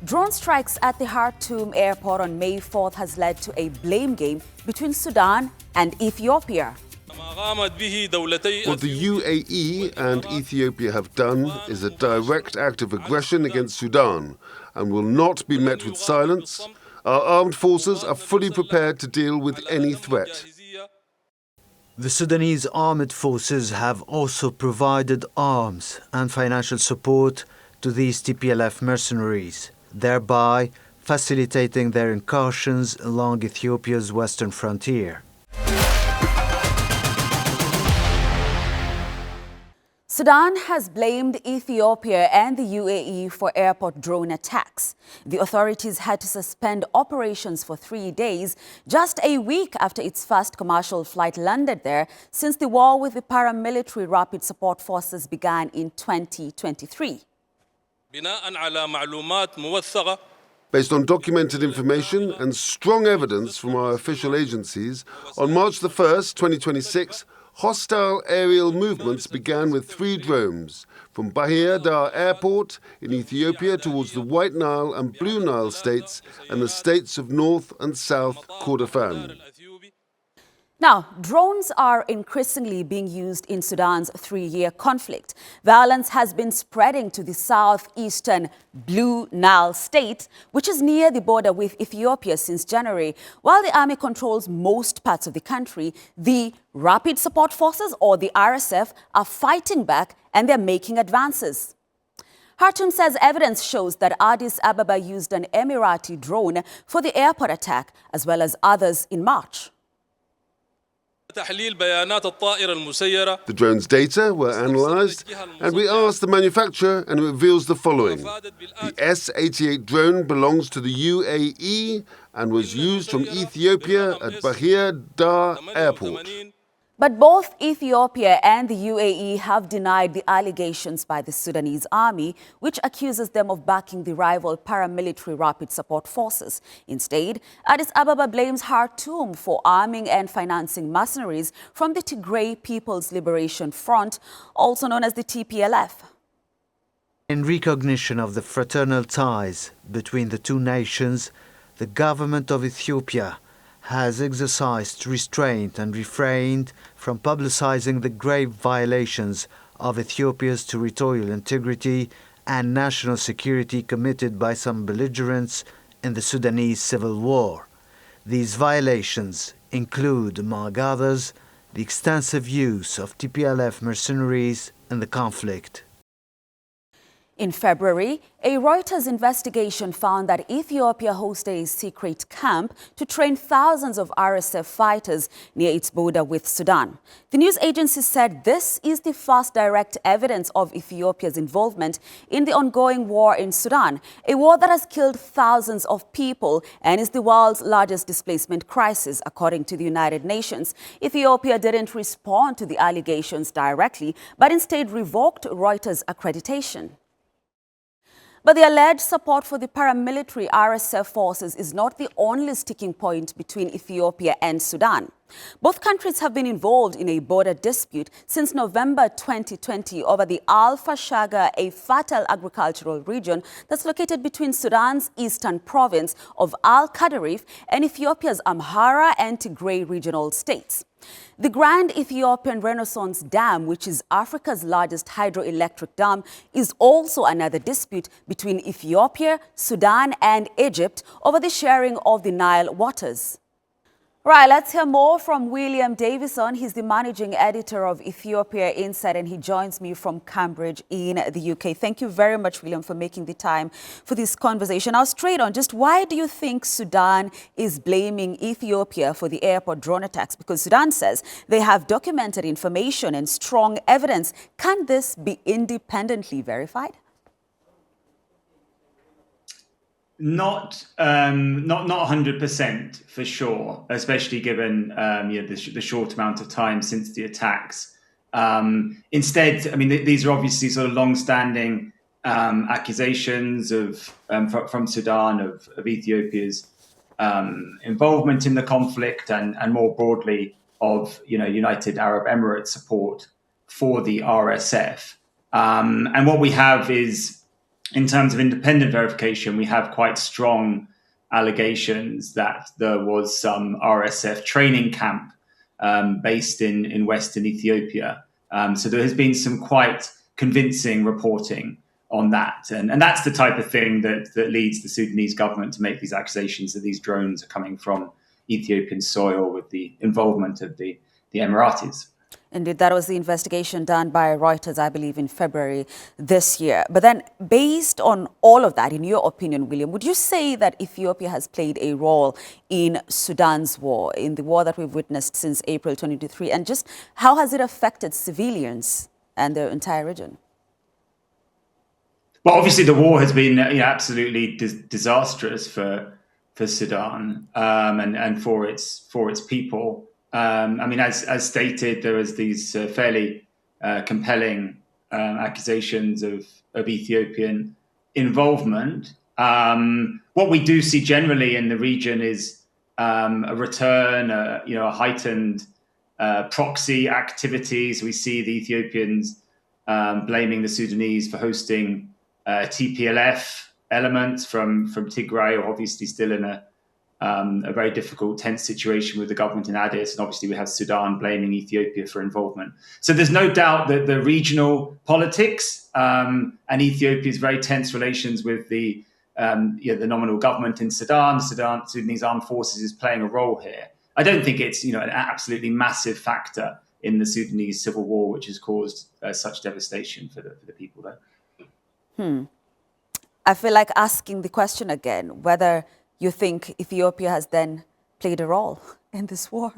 Drone strikes at the Khartoum airport on May 4th has led to a blame game between Sudan and Ethiopia. What the UAE and Ethiopia have done is a direct act of aggression against Sudan and will not be met with silence. Our armed forces are fully prepared to deal with any threat. The Sudanese armed forces have also provided arms and financial support to these TPLF mercenaries, thereby facilitating their incursions along Ethiopia's western frontier. Sudan has blamed Ethiopia and the UAE for airport drone attacks. The authorities had to suspend operations for 3 days, just a week after its first commercial flight landed there since the war with the paramilitary rapid support forces began in 2023. Based on documented information and strong evidence from our official agencies, on March the 1st, 2026, hostile aerial movements began with 3 drones from Bahir Dar Airport in Ethiopia towards the White Nile and Blue Nile states and the states of North and South Kordofan. Now, drones are increasingly being used in Sudan's 3-year conflict. Violence has been spreading to the southeastern Blue Nile state, which is near the border with Ethiopia since January. While the army controls most parts of the country, the Rapid Support Forces, or the RSF, are fighting back and they're making advances. Khartoum says evidence shows that Addis Ababa used an Emirati drone for the airport attack, as well as others in March. The drone's data were analysed, and we asked the manufacturer, and it reveals the following. The S-88 drone belongs to the UAE and was used from Ethiopia at Bahir Dar Airport. But both Ethiopia and the UAE have denied the allegations by the Sudanese army, which accuses them of backing the rival paramilitary rapid support forces. Instead, Addis Ababa blames Khartoum for arming and financing mercenaries from the Tigray People's Liberation Front, also known as the TPLF. In recognition of the fraternal ties between the two nations, the government of Ethiopia has exercised restraint and refrained from publicizing the grave violations of Ethiopia's territorial integrity and national security committed by some belligerents in the Sudanese civil war. These violations include, among others, the extensive use of TPLF mercenaries in the conflict. In February, a Reuters investigation found that Ethiopia hosted a secret camp to train thousands of RSF fighters near its border with Sudan. The news agency said this is the first direct evidence of Ethiopia's involvement in the ongoing war in Sudan, a war that has killed thousands of people and is the world's largest displacement crisis, according to the United Nations. Ethiopia didn't respond to the allegations directly, but instead revoked Reuters' accreditation. But the alleged support for the paramilitary RSF forces is not the only sticking point between Ethiopia and Sudan. Both countries have been involved in a border dispute since November 2020 over the Al-Fashaga, a fertile agricultural region that's located between Sudan's eastern province of Al-Qadarif and Ethiopia's Amhara and Tigray regional states. The Grand Ethiopian Renaissance Dam, which is Africa's largest hydroelectric dam, is also another dispute between Ethiopia, Sudan, and Egypt over the sharing of the Nile waters. Right, let's hear more from William Davison. He's the managing editor of Ethiopia Insight, and he joins me from Cambridge in the UK. Thank you very much, William, for making the time for this conversation. Now, straight on, just why do you think Sudan is blaming Ethiopia for the airport drone attacks? Because Sudan says they have documented information and strong evidence. Can this be independently verified? Not 100% for sure, especially given the short amount of time since the attacks. Instead, I mean, these are obviously sort of long-standing accusations from Sudan of Ethiopia's involvement in the conflict and more broadly of United Arab Emirates support for the RSF. And what we have is in terms of independent verification, we have quite strong allegations that there was some RSF training camp based in Western Ethiopia. So there has been some quite convincing reporting on that. And that's the type of thing that leads the Sudanese government to make these accusations that these drones are coming from Ethiopian soil with the involvement of the Emiratis. Indeed, that was the investigation done by Reuters, I believe, in February this year. But then, based on all of that, in your opinion, William, would you say that Ethiopia has played a role in Sudan's war, in the war that we've witnessed since April 2023? And just how has it affected civilians and the entire region? Well, obviously, the war has been absolutely disastrous for Sudan and for its people. I mean, as stated, there was these fairly compelling accusations of Ethiopian involvement. What we do see generally in the region is a return, a heightened proxy activities. We see the Ethiopians blaming the Sudanese for hosting TPLF elements from Tigray, are obviously still in a very difficult, tense situation with the government in Addis. And obviously we have Sudan blaming Ethiopia for involvement. So there's no doubt that the regional politics and Ethiopia's very tense relations with the nominal government in Sudanese armed forces is playing a role here. I don't think it's an absolutely massive factor in the Sudanese civil war, which has caused such devastation for the people there. I feel like asking the question again, whether you think Ethiopia has then played a role in this war?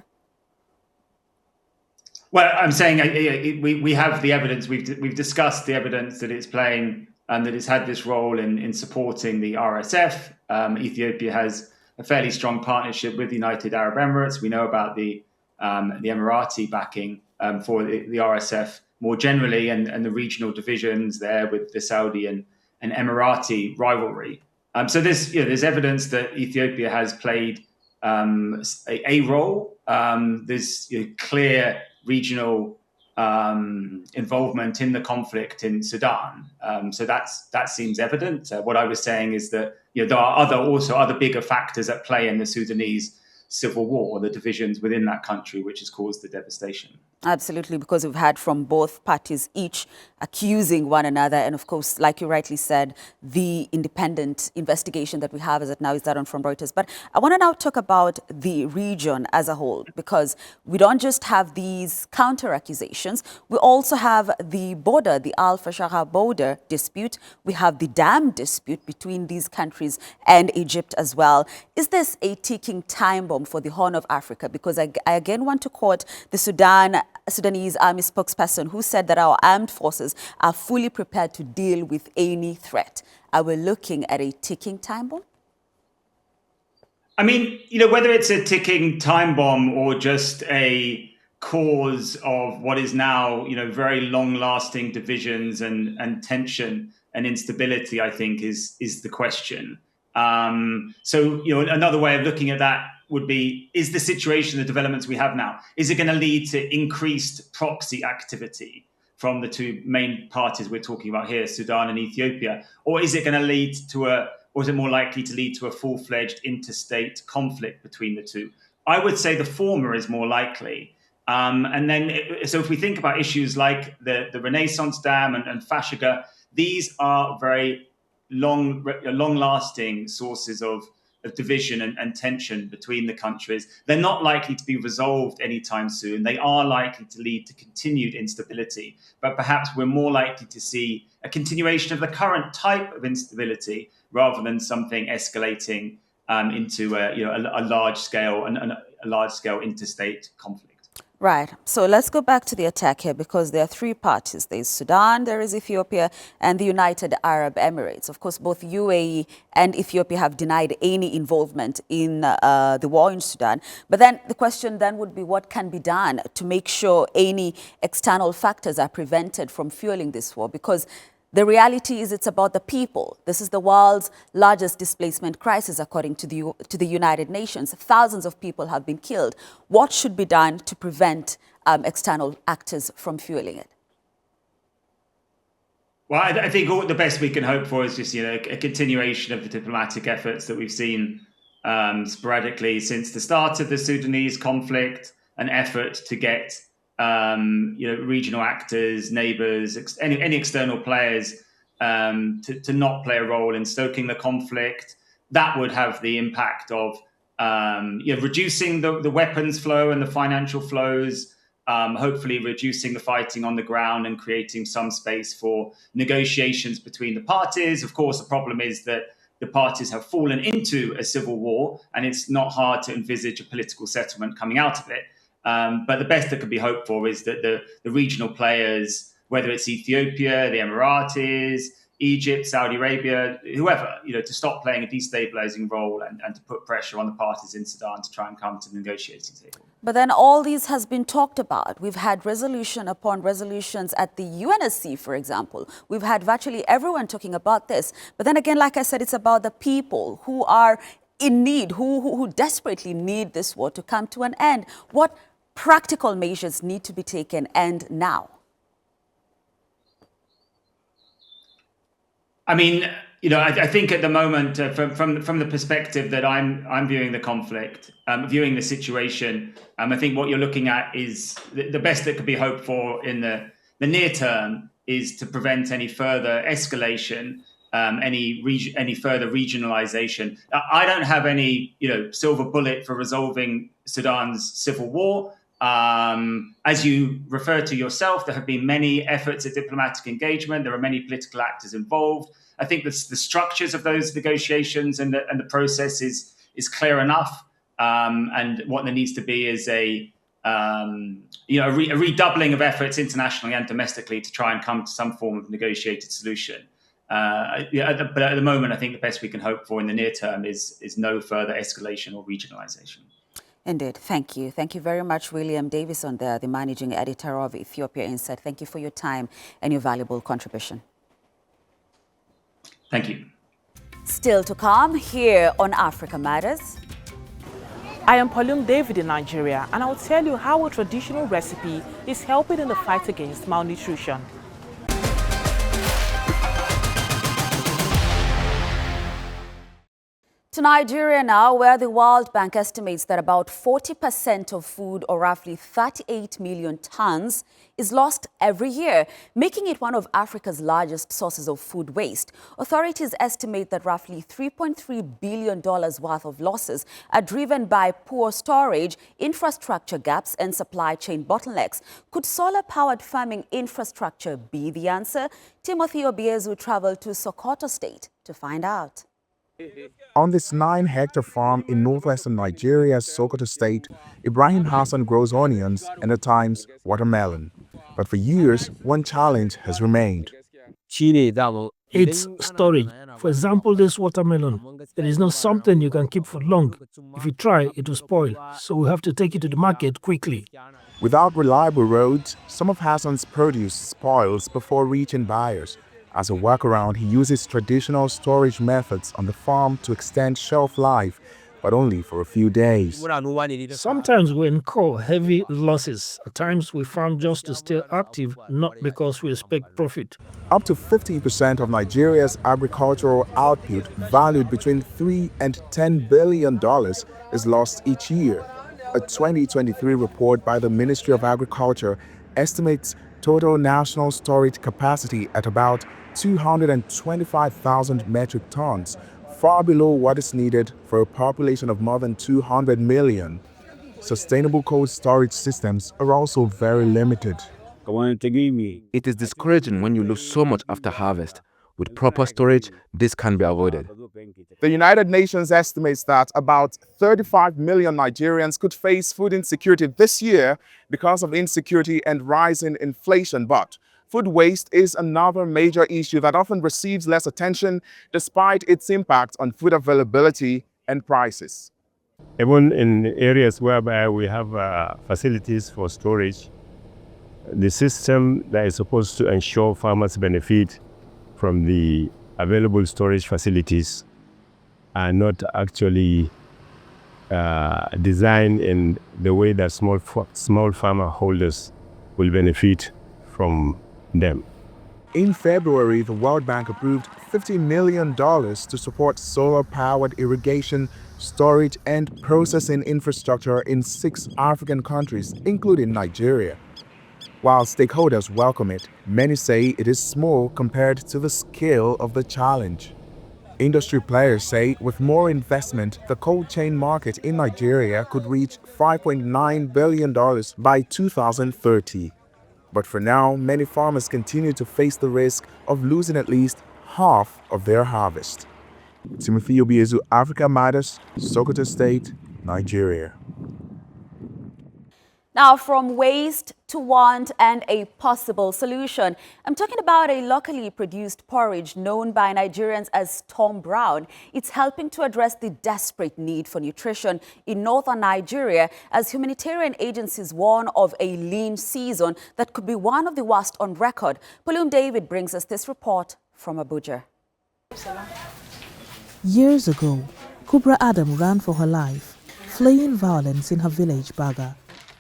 Well, I'm saying we have the evidence. We've discussed the evidence that it's playing and that it's had this role in supporting the RSF. Ethiopia has a fairly strong partnership with the United Arab Emirates. We know about the Emirati backing for the RSF more generally, and the regional divisions there with the Saudi and Emirati rivalry. So there's evidence that Ethiopia has played a role. There's clear regional involvement in the conflict in Sudan. So that seems evident. What I was saying is that there are other bigger factors at play in the Sudanese civil war, the divisions within that country, which has caused the devastation. Absolutely, because we've had from both parties, each accusing one another. And of course, like you rightly said, the independent investigation that we have as of now is that one from Reuters. But I want to now talk about the region as a whole, because we don't just have these counter accusations. We also have the border, the Al-Fashaqqa border dispute. We have the dam dispute between these countries and Egypt as well. Is this a ticking time bomb for the Horn of Africa? Because I again want to quote the Sudanese army spokesperson who said that our armed forces are fully prepared to deal with any threat. Are we looking at a ticking time bomb? I mean, whether it's a ticking time bomb or just a cause of what is now, very long-lasting divisions and tension and instability, I think is the question. So, another way of looking at that would be, is the situation, the developments we have now, is it going to lead to increased proxy activity from the two main parties we're talking about here, Sudan and Ethiopia? Or is it going to lead to or is it more likely to lead to a full-fledged interstate conflict between the two? I would say the former is more likely. And then, so if we think about issues like the Renaissance Dam and Fashaqqa, these are very long-lasting sources of division and tension between the countries. They're not likely to be resolved anytime soon. They are likely to lead to continued instability, but perhaps we're more likely to see a continuation of the current type of instability rather than something escalating into a large-scale interstate conflict. Right. So let's go back to the attack here, because there are three parties. There is Sudan, there is Ethiopia, and the United Arab Emirates. Of course, both UAE and Ethiopia have denied any involvement in the war in Sudan. But then the question then would be, what can be done to make sure any external factors are prevented from fueling this war? Because the reality is it's about the people. This is the world's largest displacement crisis, according to the United Nations. Thousands of people have been killed. What should be done to prevent external actors from fueling it? Well, I think the best we can hope for is just a continuation of the diplomatic efforts that we've seen sporadically since the start of the Sudanese conflict, an effort to get regional actors, neighbours, any external players to not play a role in stoking the conflict. That would have the impact of reducing the weapons flow and the financial flows. Hopefully reducing the fighting on the ground and creating some space for negotiations between the parties. Of course, the problem is that the parties have fallen into a civil war, and it's not hard to envisage a political settlement coming out of it. But the best that could be hoped for is that the regional players, whether it's Ethiopia, the Emiratis, Egypt, Saudi Arabia, whoever, to stop playing a destabilizing role and to put pressure on the parties in Sudan to try and come to the negotiating table. But then all these has been talked about. We've had resolution upon resolutions at the UNSC, for example. We've had virtually everyone talking about this. But then again, like I said, it's about the people who are in need, who desperately need this war to come to an end. What practical measures need to be taken, and now? I mean, I think at the moment, from the perspective that I'm viewing the conflict, viewing the situation, I think what you're looking at is the best that could be hoped for in the near term is to prevent any further escalation, any further regionalization. I don't have any silver bullet for resolving Sudan's civil war. As you referred to yourself, there have been many efforts at diplomatic engagement. There are many political actors involved. I think the structures of those negotiations and the process is clear enough. And what there needs to be is a redoubling of efforts internationally and domestically to try and come to some form of negotiated solution. But at the moment, I think the best we can hope for in the near term is no further escalation or regionalization. Indeed. Thank you. Thank you very much, William Davison, the managing editor of Ethiopia Insight. Thank you for your time and your valuable contribution. Thank you. Still to come here on Africa Matters. I am Pauline David in Nigeria, and I will tell you how a traditional recipe is helping in the fight against malnutrition. To Nigeria now, where the World Bank estimates that about 40% of food, or roughly 38 million tons, is lost every year, making it one of Africa's largest sources of food waste. Authorities estimate that roughly $3.3 billion worth of losses are driven by poor storage, infrastructure gaps, and supply chain bottlenecks. Could solar-powered farming infrastructure be the answer? Timothy Obiezu traveled to Sokoto State to find out. On this 9-hectare farm in northwestern Nigeria's Sokoto State, Ibrahim Hassan grows onions and at times watermelon. But for years, one challenge has remained. It's storage. For example, this watermelon. It is not something you can keep for long. If you try, it will spoil. So we have to take it to the market quickly. Without reliable roads, some of Hassan's produce spoils before reaching buyers. As a workaround, he uses traditional storage methods on the farm to extend shelf life, but only for a few days. Sometimes we incur heavy losses. At times we farm just to stay active, not because we expect profit. Up to 15% of Nigeria's agricultural output, valued between $3 and $10 billion, is lost each year. A 2023 report by the Ministry of Agriculture estimates total national storage capacity at about 225,000 metric tons, far below what is needed for a population of more than 200 million. Sustainable cold storage systems are also very limited. It is discouraging when you lose so much after harvest. With proper storage, this can be avoided. The United Nations estimates that about 35 million Nigerians could face food insecurity this year because of insecurity and rising inflation. But food waste is another major issue that often receives less attention despite its impact on food availability and prices. Even in areas whereby we have facilities for storage, the system that is supposed to ensure farmers benefit from the available storage facilities are not actually designed in the way that small farmer holders will benefit from them. In February, the World Bank approved $50 million to support solar-powered irrigation, storage, and processing infrastructure in 6 African countries, including Nigeria. While stakeholders welcome it, many say it is small compared to the scale of the challenge. Industry players say with more investment, the cold chain market in Nigeria could reach $5.9 billion by 2030. But for now, many farmers continue to face the risk of losing at least half of their harvest. Timothy Obiezu, Africa Matters, Sokoto State, Nigeria. Now, from waste to want and a possible solution. I'm talking about a locally produced porridge known by Nigerians as Tom Brown. It's helping to address the desperate need for nutrition in northern Nigeria as humanitarian agencies warn of a lean season that could be one of the worst on record. Palum David brings us this report from Abuja. Years ago, Kubra Adam ran for her life, fleeing violence in her village, Baga.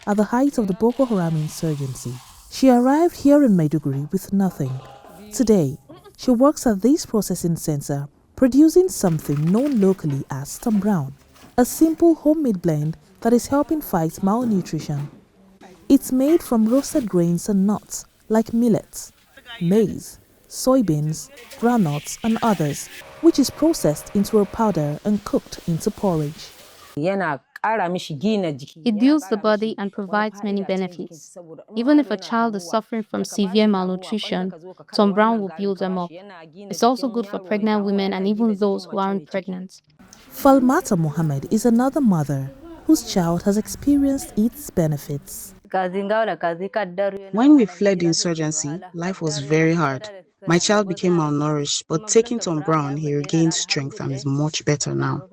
At the height of the Boko Haram insurgency, she arrived here in Maiduguri with nothing. Today, she works at this processing center, producing something known locally as Tom Brown, a simple homemade blend that is helping fight malnutrition. It's made from roasted grains and nuts like millets, maize, soybeans, groundnuts, and others, which is processed into a powder and cooked into porridge. It builds the body and provides many benefits. Even if a child is suffering from severe malnutrition, Tom Brown will build them up. It's also good for pregnant women and even those who aren't pregnant. Falmata Mohammed is another mother whose child has experienced its benefits. When we fled the insurgency, life was very hard. My child became malnourished, but taking Tom Brown, he regained strength and is much better now.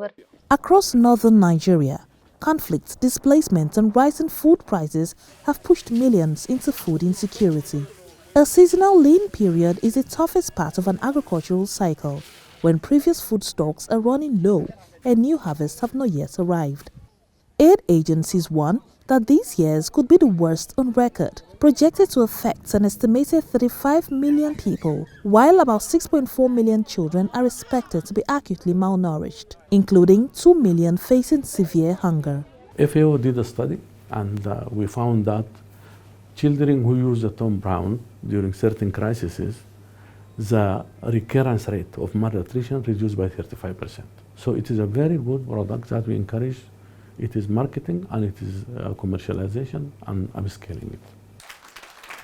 Across northern Nigeria, conflict, displacement, and rising food prices have pushed millions into food insecurity. A seasonal lean period is the toughest part of an agricultural cycle, when previous food stocks are running low and new harvests have not yet arrived. Aid agencies warn that these years could be the worst on record, projected to affect an estimated 35 million people, while about 6.4 million children are expected to be acutely malnourished, including 2 million facing severe hunger. FAO did a study and we found that children who use the Tom Brown during certain crises, the recurrence rate of malnutrition reduced by 35%. So it is a very good product that we encourage. It is marketing and it is commercialization and upscaling it.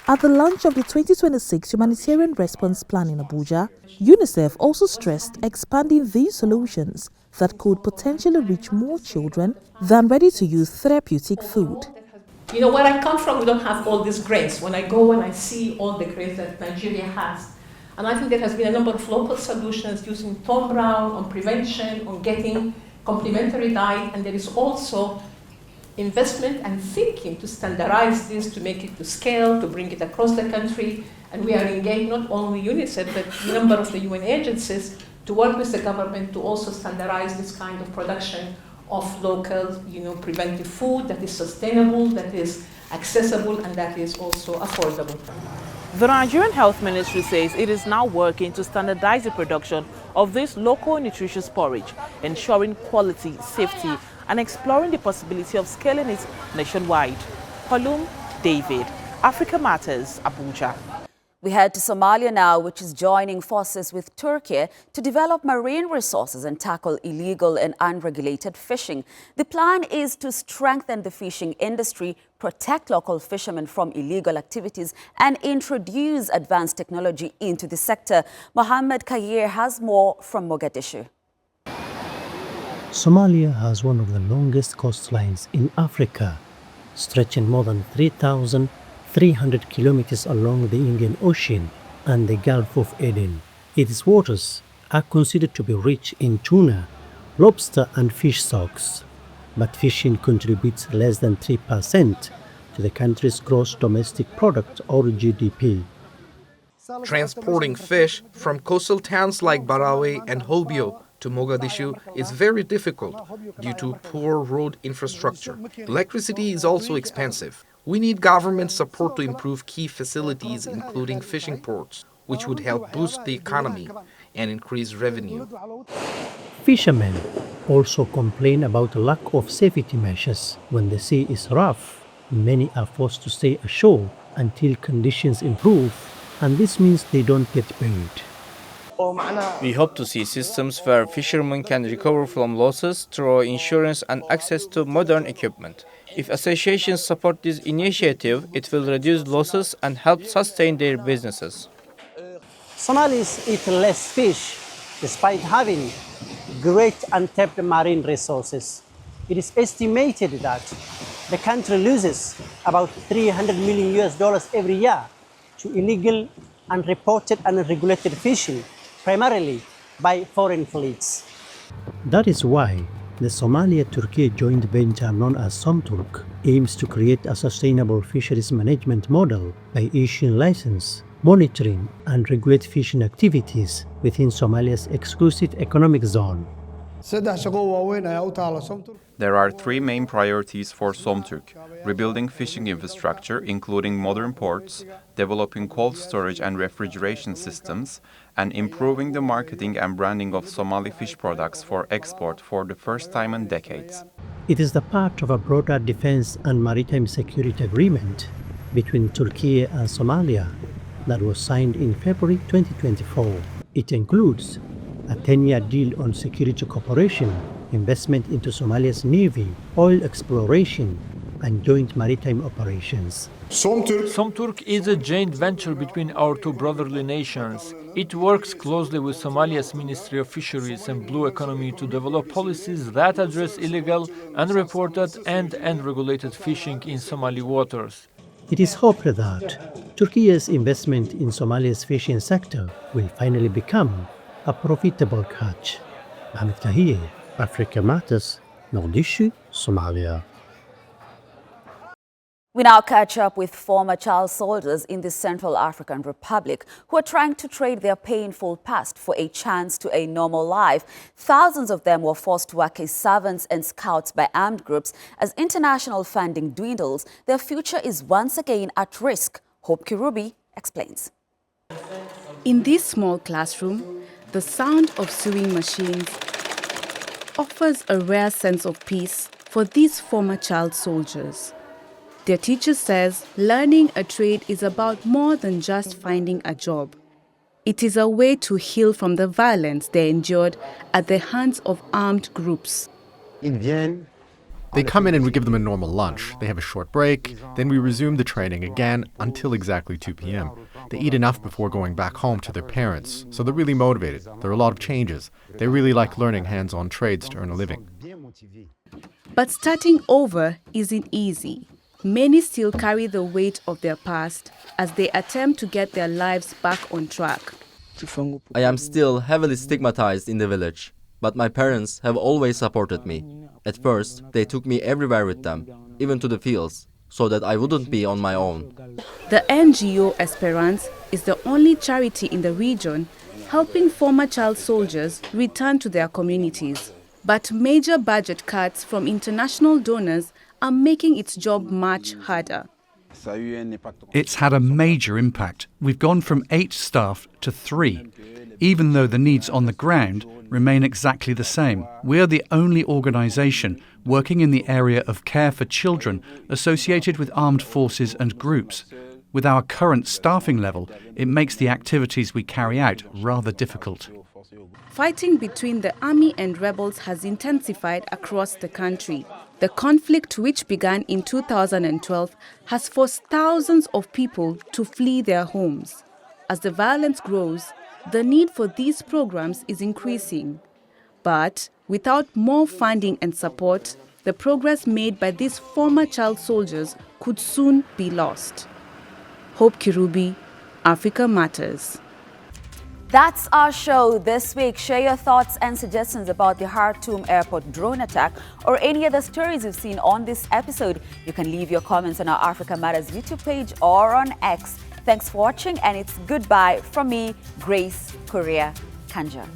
At the launch of the 2026 Humanitarian Response Plan in Abuja, UNICEF also stressed expanding these solutions that could potentially reach more children than ready-to-use therapeutic food. You know, where I come from, we don't have all these grains. When I go and I see all the grains that Nigeria has, and I think there has been a number of local solutions using Tom Brown on prevention, on getting complementary diet, and there is also investment and thinking to standardize this, to make it to scale, to bring it across the country. And we are engaged, not only UNICEF, but a number of the UN agencies to work with the government to also standardize this kind of production of local, preventive food that is sustainable, that is accessible, and that is also affordable. The Nigerian Health Ministry says it is now working to standardize the production of this local nutritious porridge, ensuring quality, safety, and exploring the possibility of scaling it nationwide. Palum David, Africa Matters, Abuja. We head to Somalia now, which is joining forces with Türkiye to develop marine resources and tackle illegal and unregulated fishing. The plan is to strengthen the fishing industry, protect local fishermen from illegal activities, and introduce advanced technology into the sector. Mohammed Khair has more from Mogadishu. Somalia has one of the longest coastlines in Africa, stretching more than 3,300 kilometers along the Indian Ocean and the Gulf of Aden. Its waters are considered to be rich in tuna, lobster and fish stocks, but fishing contributes less than 3% to the country's gross domestic product or GDP. Transporting fish from coastal towns like Barawe and Hobyo to Mogadishu is very difficult due to poor road infrastructure. Electricity is also expensive. We need government support to improve key facilities, including fishing ports. which would help boost the economy and increase revenue. Fishermen also complain about a lack of safety measures. When the sea is rough, many are forced to stay ashore until conditions improve, and this means they don't get paid. We hope to see systems where fishermen can recover from losses through insurance and access to modern equipment. If associations support this initiative, it will reduce losses and help sustain their businesses. Somalis eat less fish despite having great untapped marine resources. It is estimated that the country loses about $300 million every year to illegal, unreported and unregulated fishing, primarily by foreign fleets. That is why the Somalia-Turkey joint venture known as SomTurk aims to create a sustainable fisheries management model by issuing license, monitoring and regulate fishing activities within Somalia's exclusive economic zone. There are three main priorities for SomTurk: rebuilding fishing infrastructure, including modern ports, developing cold storage and refrigeration systems, and improving the marketing and branding of Somali fish products for export for the first time in decades. It is the part of a broader defense and maritime security agreement between Turkey and Somalia that was signed in February 2024. It includes a 10-year deal on security cooperation, investment into Somalia's navy, oil exploration, and joint maritime operations. SomTurk is a joint venture between our two brotherly nations. It works closely with Somalia's Ministry of Fisheries and Blue Economy to develop policies that address illegal, unreported, and unregulated fishing in Somali waters. It is hoped that Turkey's investment in Somalia's fishing sector will finally become a profitable catch. Ahmed Kahir, Africa Matters, Mogadishu, Somalia. We now catch up with former child soldiers in the Central African Republic who are trying to trade their painful past for a chance to a normal life. Thousands of them were forced to work as servants and scouts by armed groups. As international funding dwindles, their future is once again at risk. Hope Kirubi explains. In this small classroom, the sound of sewing machines offers a rare sense of peace for these former child soldiers. Their teacher says learning a trade is about more than just finding a job. It is a way to heal from the violence they endured at the hands of armed groups. They come in and we give them a normal lunch. They have a short break, then we resume the training again until exactly 2 p.m. They eat enough before going back home to their parents, so they're really motivated. There are a lot of changes. They really like learning hands-on trades to earn a living. But starting over isn't easy. Many still carry the weight of their past as they attempt to get their lives back on track. I am still heavily stigmatized in the village, but my parents have always supported me. At first, they took me everywhere with them, even to the fields, so that I wouldn't be on my own. The NGO Esperance is the only charity in the region helping former child soldiers return to their communities. But major budget cuts from international donors are making its job much harder. It's had a major impact. We've gone from 8 staff to 3, even though the needs on the ground remain exactly the same. We are the only organisation working in the area of care for children associated with armed forces and groups. With our current staffing level, it makes the activities we carry out rather difficult. Fighting between the army and rebels has intensified across the country. The conflict, which began in 2012, has forced thousands of people to flee their homes. As the violence grows, the need for these programs is increasing. But without more funding and support, the progress made by these former child soldiers could soon be lost. Hope Kirubi, Africa Matters. That's our show this week. Share your thoughts and suggestions about the Khartoum airport drone attack or any other stories you've seen on this episode. You can leave your comments on our Africa Matters YouTube page or on X. Thanks for watching, and it's goodbye from me, Grace Korea Kanja.